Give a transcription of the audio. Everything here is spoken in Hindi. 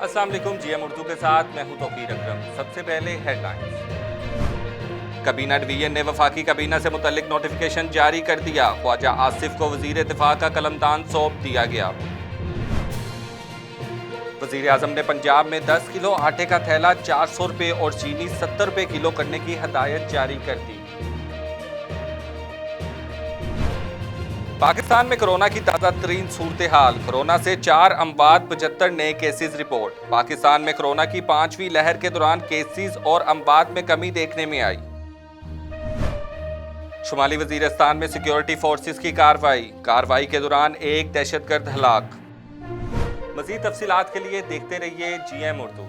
अस्सलाम वालेकुम, जीएम उर्दू के साथ मैं हूं तौकीर अकरम। सबसे पहले हेडलाइंस। काबीना डिवीजन ने वफाकी काबीना से मुतल्लिक नोटिफिकेशन जारी कर दिया। ख्वाजा आसिफ को वजीर दिफा का कलमदान सौंप दिया गया। वजीर आजम ने पंजाब में 10 किलो आटे का थैला 400 रुपये और चीनी 70 रुपये किलो करने की हदायत जारी कर दी। पाकिस्तान में कोरोना की ताज़ा तरीन सूरत हाल। कोरोना से 4 अमवात, 75 नए केसेस रिपोर्ट। पाकिस्तान में कोरोना की 5वीं लहर के दौरान केसेस और अमवात में कमी देखने में आई। शुमाली वजीरिस्तान में सिक्योरिटी फोर्सेस की कार्रवाई के दौरान एक दहशतगर्द हलाक। मज़ीद तफसीलात के लिए देखते रहिए जीएम उर्दू।